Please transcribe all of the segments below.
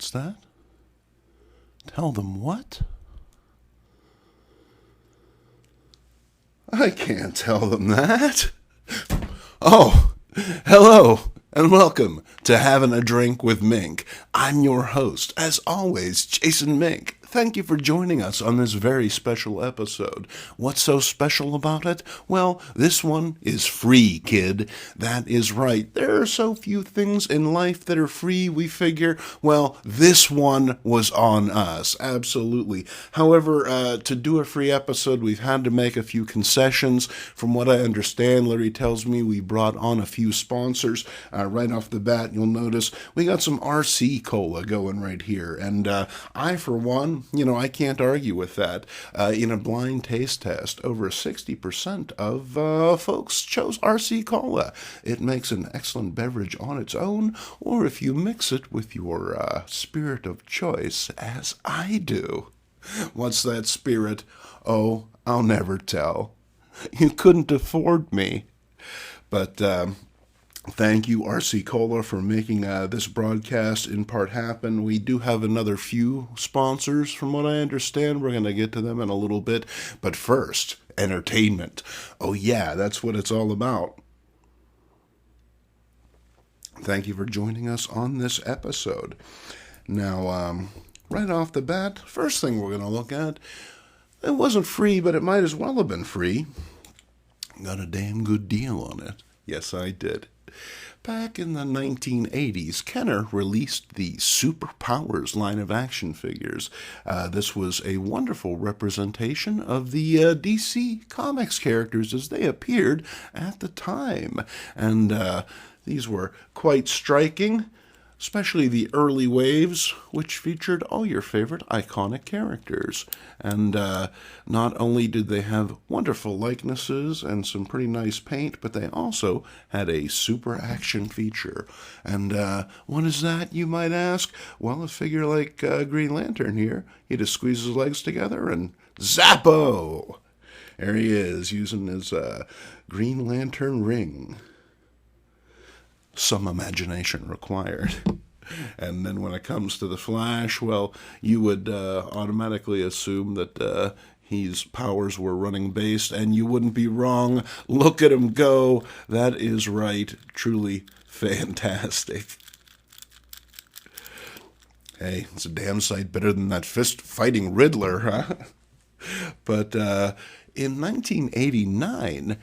What's that? Tell them what? I can't tell them that. Oh, hello, and welcome to Having a Drink with Mink. I'm your host, as always, Jason Mink. Thank you for joining us on this very special episode. What's so special about it? Well, this one is free, kid. That is right. There are so few things in life that are free, we figure. Well, this one was on us. Absolutely. However, to do a free episode, we've had to make a few concessions. From what I understand, Larry tells me we brought on a few sponsors. Right off the bat, you'll notice we got some RC Cola going right here. And I, for one, I can't argue with that. In a blind taste test, over 60% of folks chose RC Cola. It makes an excellent beverage on its own, or if you mix it with your spirit of choice, as I do. What's that spirit? Oh, I'll never tell. You couldn't afford me. But thank you, RC Cola, for making this broadcast in part happen. We do have another few sponsors, from what I understand. We're going to get to them in a little bit. But first, entertainment. Oh yeah, that's what it's all about. Thank you for joining us on this episode. Now, right off the bat, first thing we're going to look at, it wasn't free, but it might as well have been free. Got a damn good deal on it. Yes, I did. Back in the 1980s, Kenner released the Superpowers line of action figures. This was a wonderful representation of the DC Comics characters as they appeared at the time. And these were quite striking, especially the early waves, which featured all your favorite iconic characters. And not only did they have wonderful likenesses and some pretty nice paint, but they also had a super action feature. And what is that, you might ask? Well, a figure like Green Lantern here, he just squeezes his legs together and zappo! There he is, using his Green Lantern ring. Some imagination required. And then when it comes to the Flash, well, you would automatically assume that his powers were running based, and you wouldn't be wrong. Look at him go. That is right. Truly fantastic. Hey, it's a damn sight better than that fist-fighting Riddler, huh? But in 1989,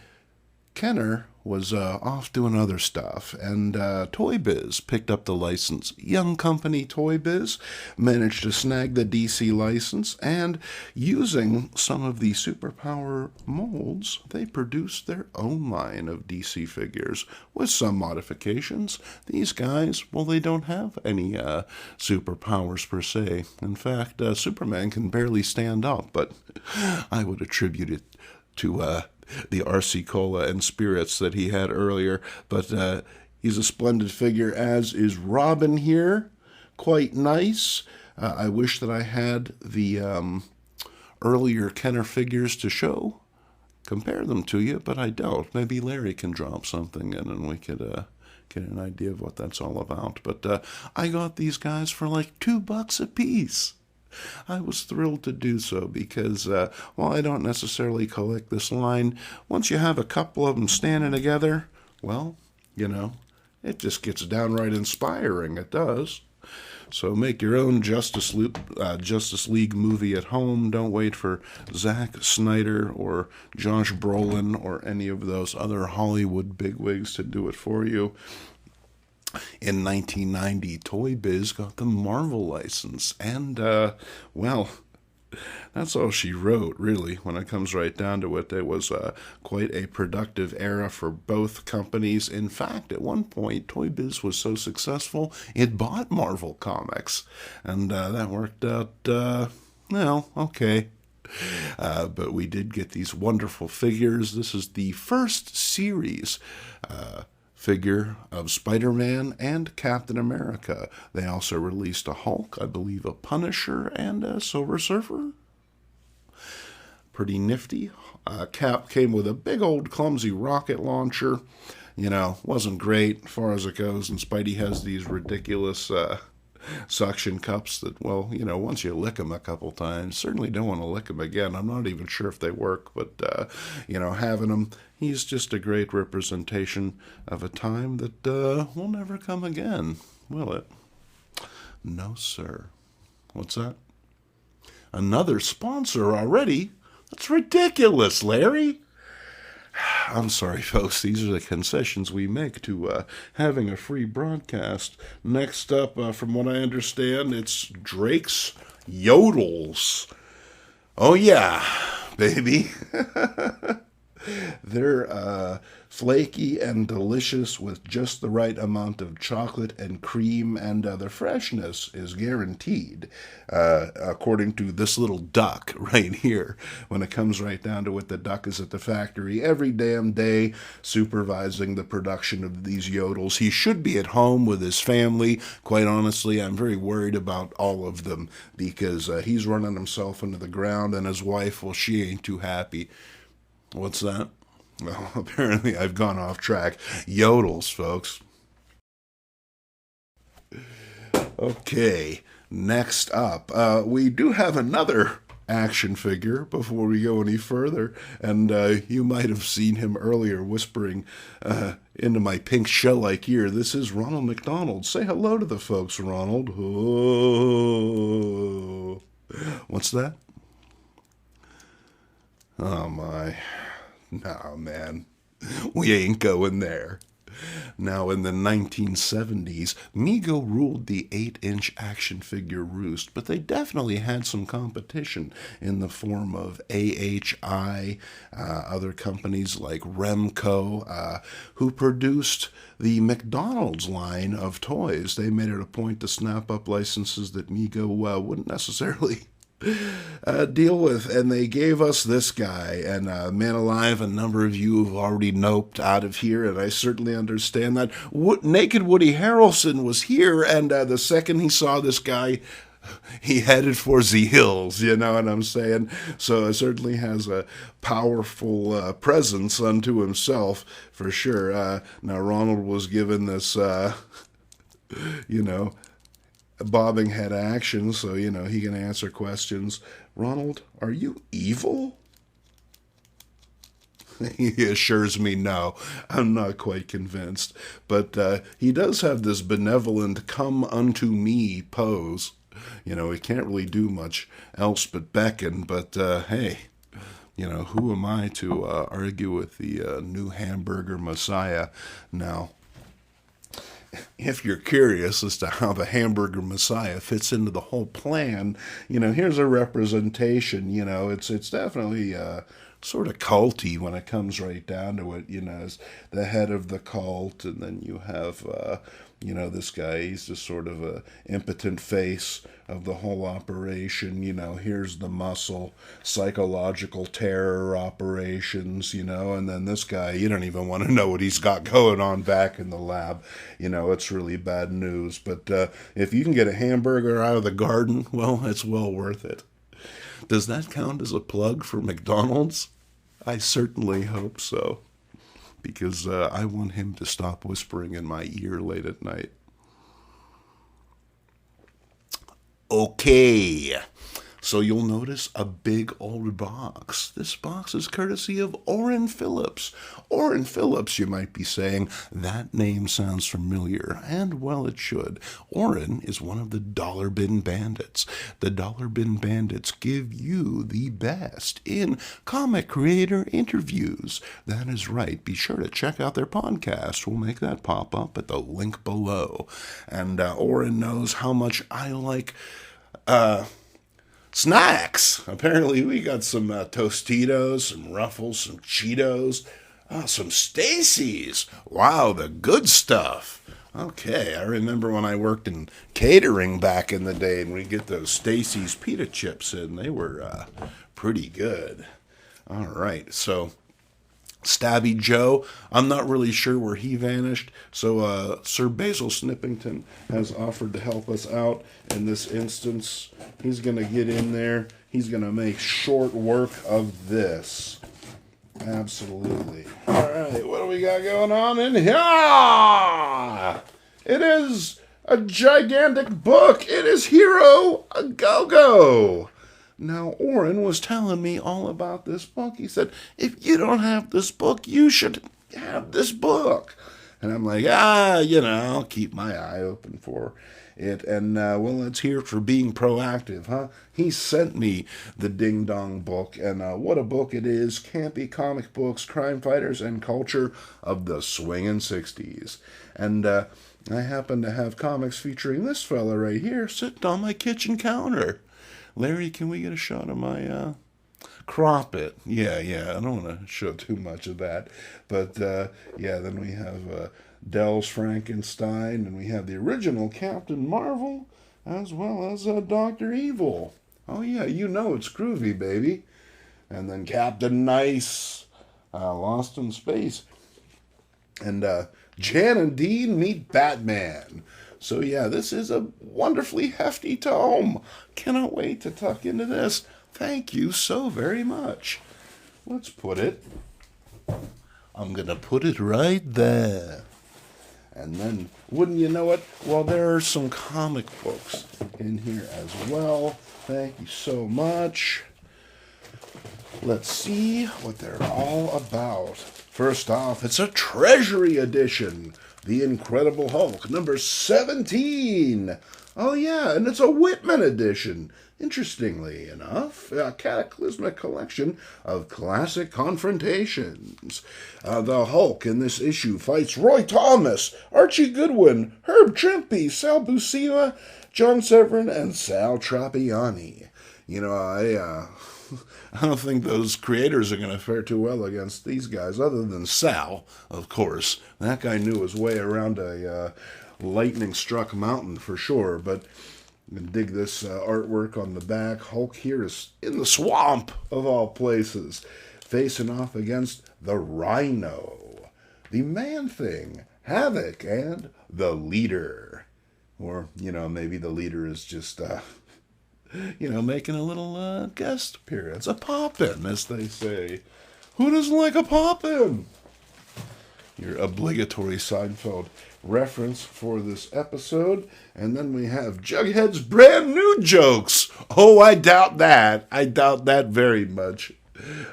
Kenner was off doing other stuff, and Toy Biz picked up the license. Young company Toy Biz managed to snag the DC license, and using some of the superpower molds, they produced their own line of DC figures with some modifications. These guys, well, they don't have any superpowers per se. In fact, Superman can barely stand up, but I would attribute it to the RC Cola and spirits that he had earlier. But he's a splendid figure, as is Robin here. Quite nice. I wish that I had the earlier Kenner figures to compare them to you, but I don't. Maybe Larry can drop something in and we could get an idea of what that's all about. But I got these guys for like $2 a piece. I was thrilled to do so because, while I don't necessarily collect this line, once you have a couple of them standing together, well, it just gets downright inspiring. It does. So make your own Justice League movie at home. Don't wait for Zack Snyder or Josh Brolin or any of those other Hollywood bigwigs to do it for you. In 1990, Toy Biz got the Marvel license, and, well, that's all she wrote, really. When it comes right down to it, it was quite a productive era for both companies. In fact, at one point, Toy Biz was so successful, it bought Marvel Comics, and that worked out, well, okay. But we did get these wonderful figures. This is the first series figure of Spider-Man and Captain America. They also released a Hulk, I believe a Punisher, and a Silver Surfer. Pretty nifty. Cap came with a big old clumsy rocket launcher. Wasn't great as far as it goes, and Spidey has these ridiculous suction cups that, well, once you lick them a couple times, certainly don't want to lick them again. I'm not even sure if they work, but, having him, he's just a great representation of a time that will never come again, will it? No, sir. What's that? Another sponsor already? That's ridiculous, Larry. I'm sorry, folks. These are the concessions we make to having a free broadcast. Next up, from what I understand, it's Drake's Yodels. Oh, yeah, baby. They're flaky and delicious with just the right amount of chocolate and cream, and the freshness is guaranteed, according to this little duck right here. When it comes right down to it, the duck is at the factory every damn day supervising the production of these Yodels. He should be at home with his family. Quite honestly, I'm very worried about all of them because he's running himself into the ground, and his wife, well, she ain't too happy. What's that? Well, apparently I've gone off track. Yodels, folks. Okay, next up, we do have another action figure before we go any further, and you might have seen him earlier whispering into my pink shell-like ear. This is Ronald McDonald. Say hello to the folks, Ronald. Oh. What's that? Oh, my. No, man. We ain't going there. Now, in the 1970s, Mego ruled the 8-inch action figure roost, but they definitely had some competition in the form of AHI, other companies like Remco, who produced the McDonald's line of toys. They made it a point to snap up licenses that Mego wouldn't necessarily deal with, and they gave us this guy. And man alive, a number of you have already noped out of here, and I certainly understand that. Naked Woody Harrelson was here, and the second he saw this guy, he headed for the hills, you know what I'm saying? So it certainly has a powerful presence unto himself, for sure. Now, Ronald was given this, bobbing head action, so, he can answer questions. Ronald, are you evil? He assures me no. I'm not quite convinced. But he does have this benevolent come unto me pose. He can't really do much else but beckon, but hey, who am I to argue with the new hamburger messiah now? If you're curious as to how the hamburger messiah fits into the whole plan, here's a representation. It's definitely sort of culty when it comes right down to it. As the head of the cult, and then you have this guy. He's just sort of a impotent face of the whole operation. Here's the muscle, psychological terror operations, and then this guy, you don't even want to know what he's got going on back in the lab. It's really bad news. But if you can get a hamburger out of the garden, well, it's well worth it. Does that count as a plug for McDonald's? I certainly hope so, because I want him to stop whispering in my ear late at night. Okay, so you'll notice a big old box. This box is courtesy of Orrin Phillips. Orrin Phillips, you might be saying. That name sounds familiar, and well, it should. Orrin is one of the Dollar Bin Bandits. The Dollar Bin Bandits give you the best in comic creator interviews. That is right. Be sure to check out their podcast. We'll make that pop up at the link below. And Orrin knows how much I like snacks. Apparently we got some Tostitos, some Ruffles, some Cheetos, some Stacy's. Wow, the good stuff. Okay, I remember when I worked in catering back in the day, and we'd get those Stacy's pita chips in. They were pretty good. All right, so Stabby Joe, I'm not really sure where he vanished, so Sir Basil Snippington has offered to help us out in this instance. He's going to get in there. He's going to make short work of this. Absolutely. All right, what do we got going on in here? It is a gigantic book. It is Hero a Go-Go. Now, Orrin was telling me all about this book. He said, if you don't have this book, you should have this book. And I'm like, I'll keep my eye open for it. And, let's hear it for being proactive, huh? He sent me the Ding Dong book, and what a book it is. Campy comic books, crime fighters, and culture of the swingin' 60s. And I happen to have comics featuring this fella right here sitting on my kitchen counter. Larry, can we get a shot of my crop it? Yeah, I don't want to show too much of that. But, then we have Dell's Frankenstein, and we have the original Captain Marvel, as well as Dr. Evil. Oh, yeah, it's groovy, baby. And then Captain Nice, Lost in Space. And Jan and Dean meet Batman. So, this is a wonderfully hefty tome. Cannot wait to tuck into this. Thank you so very much. Let's put it. I'm going to put it right there. And then, wouldn't you know it? Well, there are some comic books in here as well. Thank you so much. Let's see what they're all about. First off, it's a Treasury edition. The Incredible Hulk, number 17. Oh, yeah, and it's a Whitman edition. Interestingly enough, a cataclysmic collection of classic confrontations. The Hulk in this issue fights Roy Thomas, Archie Goodwin, Herb Trimpe, Sal Buscema, John Severin, and Sal Trappiani. I don't think those creators are going to fare too well against these guys, other than Sal, of course. That guy knew his way around a lightning-struck mountain for sure, but you can dig this artwork on the back. Hulk here is in the swamp, of all places, facing off against the Rhino, the Man-Thing, Havoc, and the Leader. Or, maybe the Leader is just... making a little guest appearance. A pop-in, as they say. Who doesn't like a pop-in? Your obligatory Seinfeld reference for this episode. And then we have Jughead's brand new jokes. Oh, I doubt that. I doubt that very much.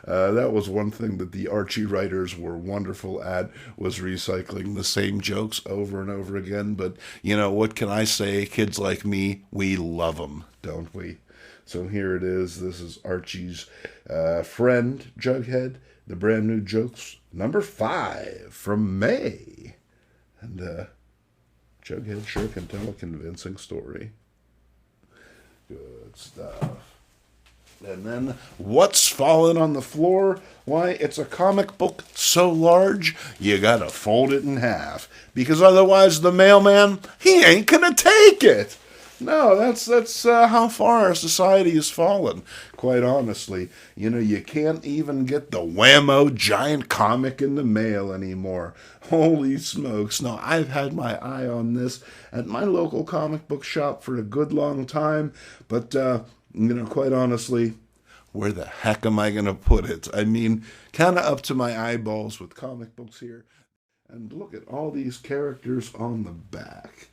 That was one thing that the Archie writers were wonderful at, was recycling the same jokes over and over again. But, what can I say? Kids like me, we love them, don't we? So here it is. This is Archie's friend, Jughead. The brand new jokes, number 5 from May. And Jughead sure can tell a convincing story. Good stuff. And then, what's fallen on the floor? Why, it's a comic book so large, you gotta fold it in half. Because otherwise the mailman, he ain't gonna take it. No, that's how far our society has fallen, quite honestly. You can't even get the Whammo giant comic in the mail anymore. Holy smokes. Now, I've had my eye on this at my local comic book shop for a good long time, but... quite honestly, where the heck am I going to put it? I mean, kind of up to my eyeballs with comic books here. And look at all these characters on the back.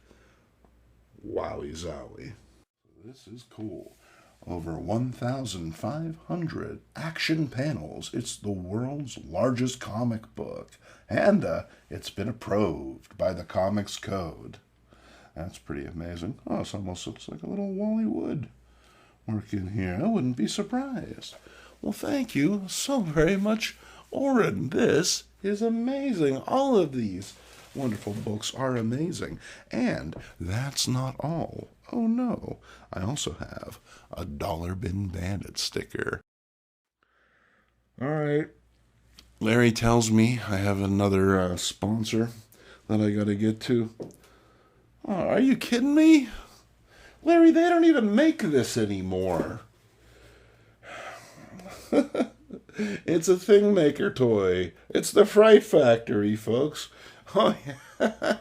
Wowie zowie. This is cool. Over 1,500 action panels. It's the world's largest comic book. And it's been approved by the Comics Code. That's pretty amazing. Oh, this almost looks like a little Wally Wood work in here. I wouldn't be surprised. Well, thank you so very much, Orrin. This is amazing. All of these wonderful books are amazing. And that's not all. Oh, no. I also have a Dollar Bin Bandit sticker. All right. Larry tells me I have another sponsor that I got to get to. Oh, are you kidding me? Larry, they don't even make this anymore. It's a Thing Maker toy. It's the Fright Factory, folks. Oh, yeah.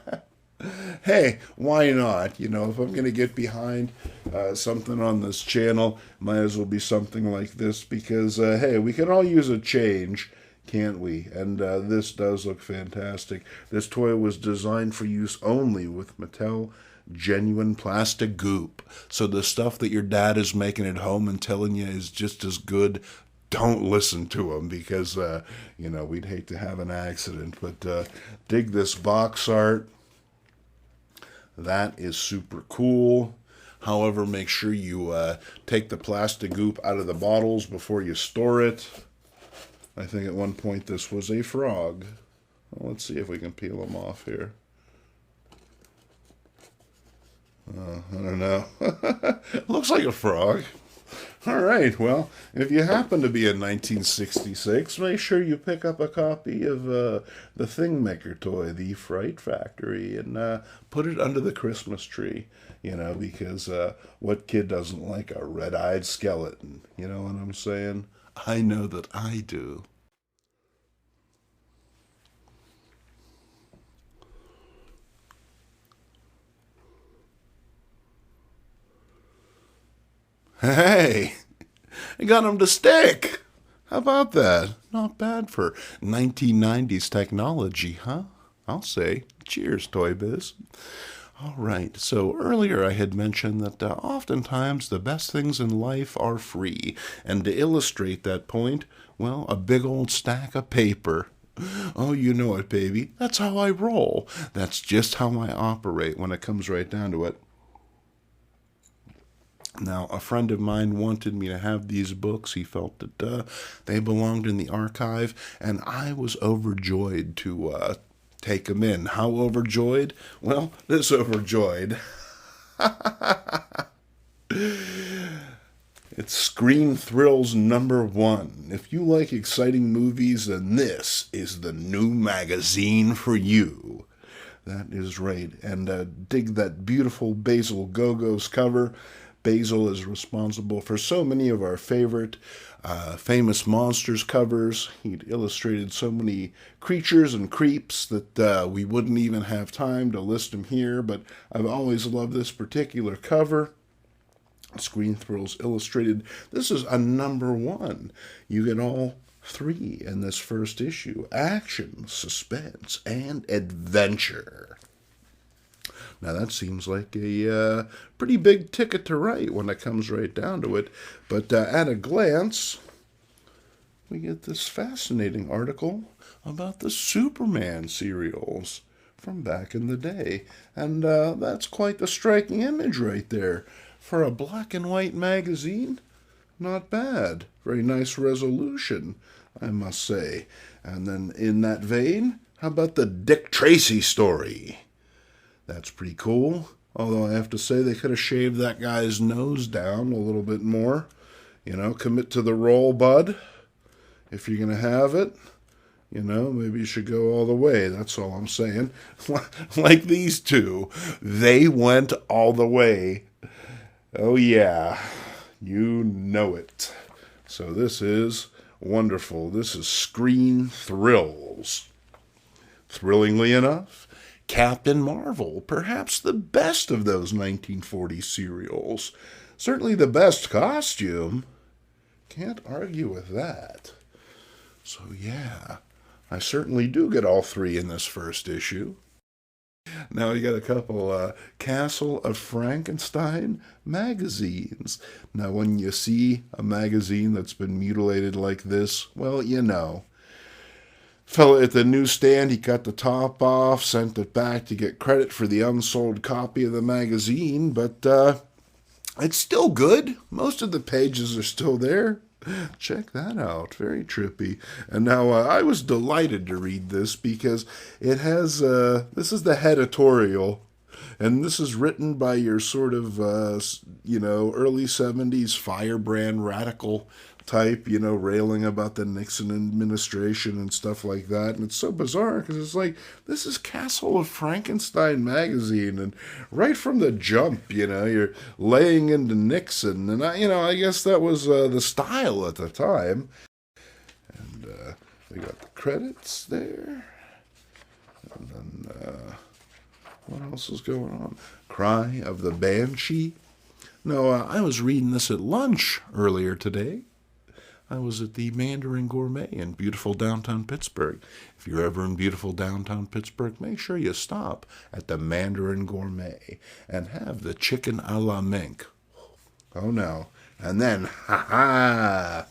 Hey, why not? If I'm going to get behind something on this channel, might as well be something like this because, hey, we can all use a change, can't we? And this does look fantastic. This toy was designed for use only with Mattel genuine plastic goop. So the stuff that your dad is making at home and telling you is just as good, don't listen to him because, we'd hate to have an accident. But dig this box art. That is super cool. However, make sure you take the plastic goop out of the bottles before you store it. I think at one point this was a frog. Well, let's see if we can peel them off here. I don't know. Looks like a frog. All right, well, if you happen to be in 1966, make sure you pick up a copy of the Thingmaker toy, The Fright Factory, and put it under the Christmas tree, because what kid doesn't like a red-eyed skeleton? You know what I'm saying? I know that I do. Hey, I got him to stick. How about that? Not bad for 1990s technology, huh? I'll say. Cheers, Toy Biz. All right, so earlier I had mentioned that oftentimes the best things in life are free. And to illustrate that point, well, a big old stack of paper. Oh, you know it, baby. That's how I roll. That's just how I operate when it comes right down to it. Now, a friend of mine wanted me to have these books. He felt that they belonged in the archive, and I was overjoyed to take them in. How overjoyed? Well, this overjoyed. It's Screen Thrills #1. If you like exciting movies, then this is the new magazine for you. That is right. And dig that beautiful Basil Gogos cover. Basil is responsible for so many of our favorite famous monsters covers. He'd illustrated so many creatures and creeps that we wouldn't even have time to list them here, but I've always loved this particular cover. Screen Thrills Illustrated. This is a #1. You get all 3 in this first issue. Action, suspense, and adventure. Now that seems like a pretty big ticket to write when it comes right down to it. But at a glance, we get this fascinating article about the Superman serials from back in the day. And that's quite the striking image right there. For a black and white magazine, not bad. Very nice resolution, I must say. And then in that vein, how about the Dick Tracy story? That's pretty cool. Although I have to say they could have shaved that guy's nose down a little bit more. Commit to the role, bud. If you're going to have it, maybe you should go all the way. That's all I'm saying. Like these two, they went all the way. Oh, yeah. You know it. So this is wonderful. This is Screen Thrills. Thrillingly enough, Captain Marvel, perhaps the best of those 1940s serials. Certainly the best costume. Can't argue with that. So yeah, I certainly do get all 3 in this first issue. Now you got a couple Castle of Frankenstein magazines. Now when you see a magazine that's been mutilated like this, well, Fella at the newsstand, he cut the top off, sent it back to get credit for the unsold copy of the magazine, but it's still good. Most of the pages are still there. Check that out. Very trippy. And now I was delighted to read this because it has, this is the editorial, and this is written by your sort of, early 70s firebrand radical type, railing about the Nixon administration and stuff like that. And it's so bizarre because it's like, this is Castle of Frankenstein magazine. And right from the jump, you're laying into Nixon. And, I guess that was the style at the time. And we got the credits there. And then, what else is going on? Cry of the Banshee. No, I was reading this at lunch earlier today. I was at the Mandarin Gourmet in beautiful downtown Pittsburgh. If you're ever in beautiful downtown Pittsburgh, make sure you stop at the Mandarin Gourmet and have the chicken a la Mink. Oh no. And then, ha,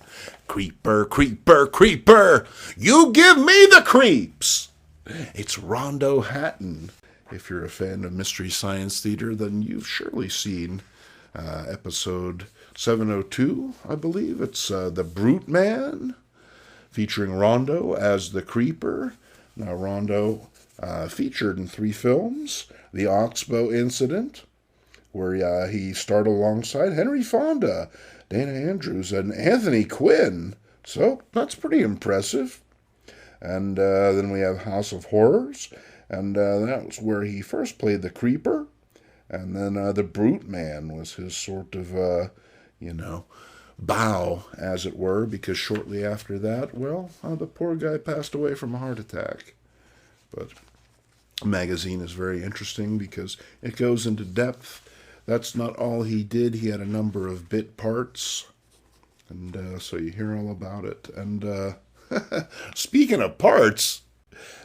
creeper, creeper, creeper, you give me the creeps. It's Rondo Hatton. If you're a fan of Mystery Science Theater, then you've surely seen episode 702, I believe. It's The Brute Man, featuring Rondo as the Creeper. Now, Rondo featured in 3 films. The Oxbow Incident, where he starred alongside Henry Fonda, Dana Andrews, and Anthony Quinn. So, that's pretty impressive. And then we have House of Horrors, and that was where he first played the Creeper. And then The Brute Man was his sort of, bow, as it were, because shortly after that, the poor guy passed away from a heart attack. But the magazine is very interesting because it goes into depth. That's not all he did. He had a number of bit parts, and so you hear all about it. And speaking of parts,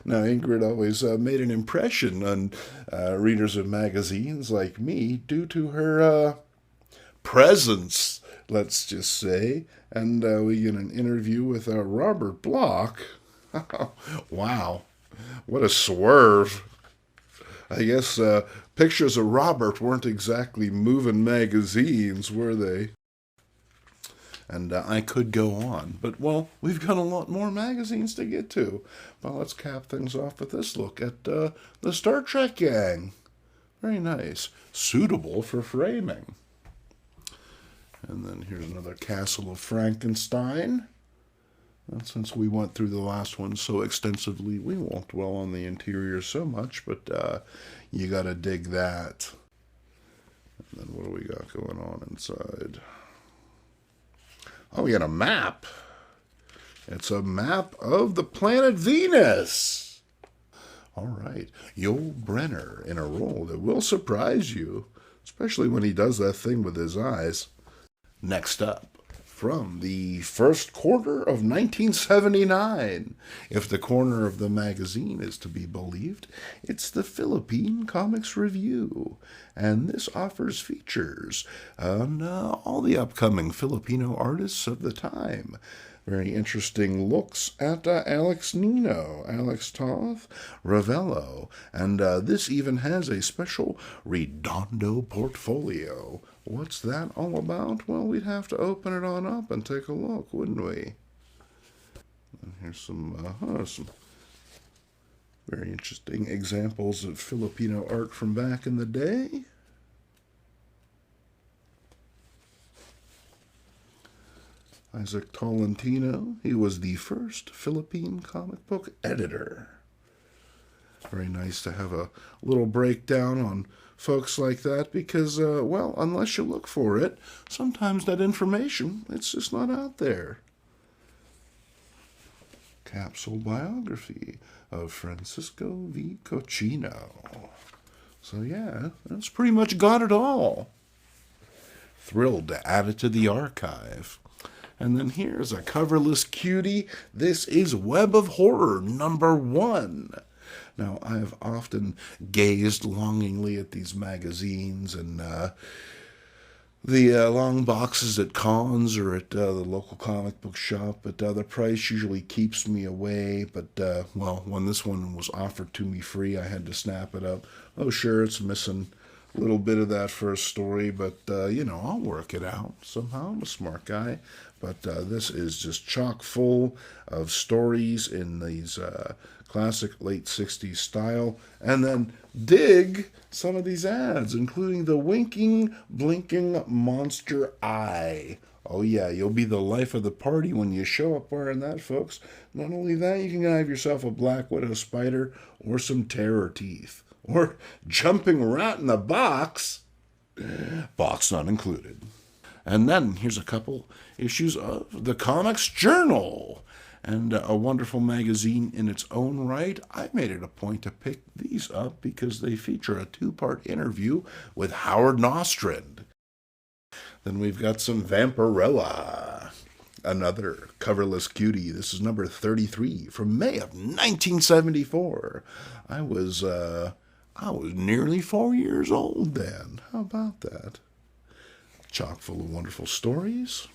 now Ingrid always made an impression on readers of magazines like me due to her presence, let's just say. And we get an interview with Robert Bloch. Wow, what a swerve. I guess pictures of Robert weren't exactly moving magazines, were they? And I could go on, but, we've got a lot more magazines to get to. Well, let's cap things off with this look at the Star Trek gang. Very nice. Suitable for framing. And then here's another Castle of Frankenstein. And since we went through the last one so extensively, we won't dwell on the interior so much, but you gotta dig that. And then what do we got going on inside? Oh, we got a map. It's a map of the planet Venus. All right. Yul Brynner in a role that will surprise you, especially when he does that thing with his eyes. Next up, from the first quarter of 1979, if the corner of the magazine is to be believed, it's the Philippine Comics Review, and this offers features on all the upcoming Filipino artists of the time. Very interesting looks at Alex Nino, Alex Toth, Ravello, and this even has a special Redondo portfolio. What's that all about? Well, we'd have to open it on up and take a look, wouldn't we? And here's some very interesting examples of Filipino art from back in the day. Isaac Tolentino, he was the first Philippine comic book editor. Very nice to have a little breakdown on folks like that because, unless you look for it, sometimes that information, it's just not out there. Capsule biography of Francisco V. Cochino. So yeah, that's pretty much got it all. Thrilled to add it to the archive. And then here's a coverless cutie. This is Web of Horror #1. Now, I've often gazed longingly at these magazines and the long boxes at cons or at the local comic book shop, but the price usually keeps me away. But, when this one was offered to me free, I had to snap it up. Oh, sure, it's missing a little bit of that first story, but, I'll work it out somehow. I'm a smart guy. But this is just chock full of stories in these classic late 60s style. And then dig some of these ads, including the winking, blinking monster eye. Oh yeah, you'll be the life of the party when you show up wearing that, folks. Not only that, you can have yourself a black widow spider or some terror teeth. Or jumping rat in the box. Box not included. And then here's a couple issues of the Comics Journal. And a wonderful magazine in its own right. I made it a point to pick these up because they feature a 2-part interview with Howard Nostrand. Then we've got some Vampirella. another coverless cutie. This is number 33 from May of 1974. I was nearly 4 years old then. How about that? Chock full of wonderful stories.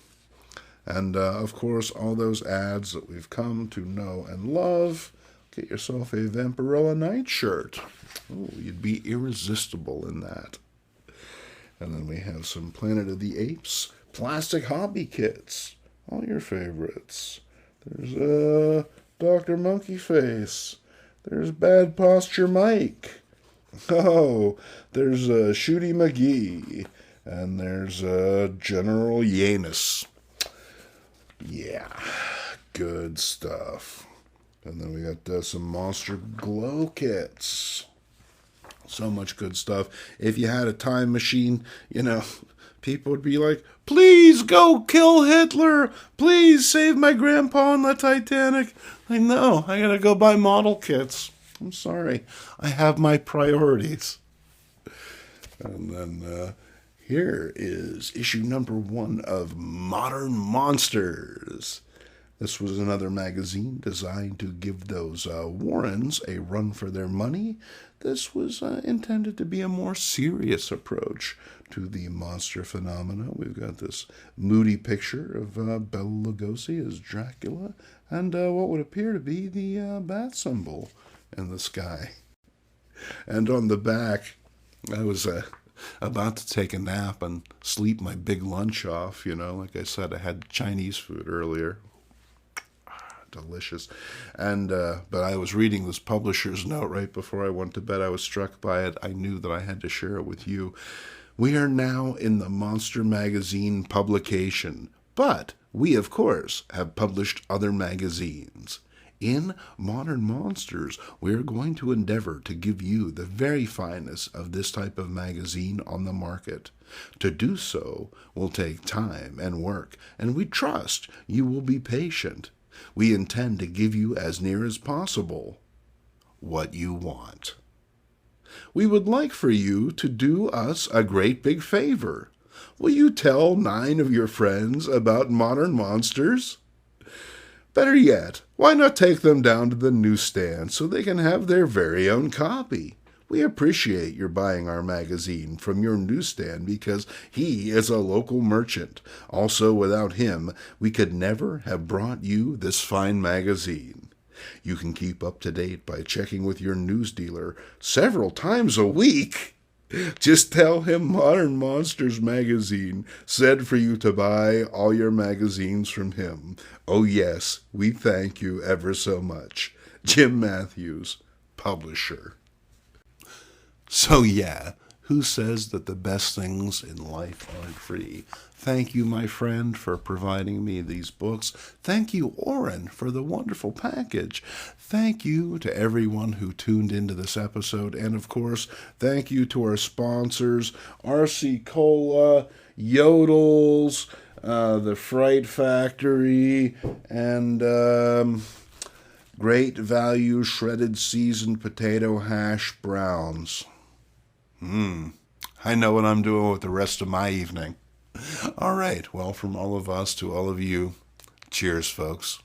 And, of course, all those ads that we've come to know and love. Get yourself a Vampirella nightshirt. Oh, you'd be irresistible in that. And then we have some Planet of the Apes plastic hobby kits. All your favorites. There's Dr. Monkey Face. There's Bad Posture Mike. Oh, there's Shooty McGee. And there's General Yanus. Yeah, good stuff. And then we got some Monster Glow kits. So much good stuff. If you had a time machine, people would be like, please go kill Hitler. Please save my grandpa on the Titanic. I know, I gotta go buy model kits. I'm sorry. I have my priorities. And then here is issue number 1 of Modern Monsters. This was another magazine designed to give those Warrens a run for their money. This was intended to be a more serious approach to the monster phenomena. We've got this moody picture of Bela Lugosi as Dracula and what would appear to be the bat symbol in the sky. And on the back, I was about to take a nap and sleep my big lunch off. Like I said, I had Chinese food earlier. Delicious. And but I was reading this publisher's note right before I went to bed. I was struck by it. I knew that I had to share it with you. We are now in the Monster Magazine publication, but we, of course, have published other magazines. In Modern Monsters, we are going to endeavor to give you the very finest of this type of magazine on the market. To do so will take time and work, and we trust you will be patient. We intend to give you as near as possible what you want. We would like for you to do us a great big favor. Will you tell 9 of your friends about Modern Monsters? Better yet, why not take them down to the newsstand so they can have their very own copy? We appreciate your buying our magazine from your newsstand because he is a local merchant. Also, without him, we could never have brought you this fine magazine. You can keep up to date by checking with your news dealer several times a week. Just tell him Modern Monsters magazine said for you to buy all your magazines from him. Oh yes, we thank you ever so much. Jim Matthews, publisher. So yeah, who says that the best things in life aren't free? Thank you, my friend, for providing me these books. Thank you, Oren, for the wonderful package. Thank you to everyone who tuned into this episode. And, of course, thank you to our sponsors, RC Cola, Yodels, the Fright Factory, and Great Value Shredded Seasoned Potato Hash Browns. I know what I'm doing with the rest of my evening. All right, well, from all of us to all of you, cheers, folks.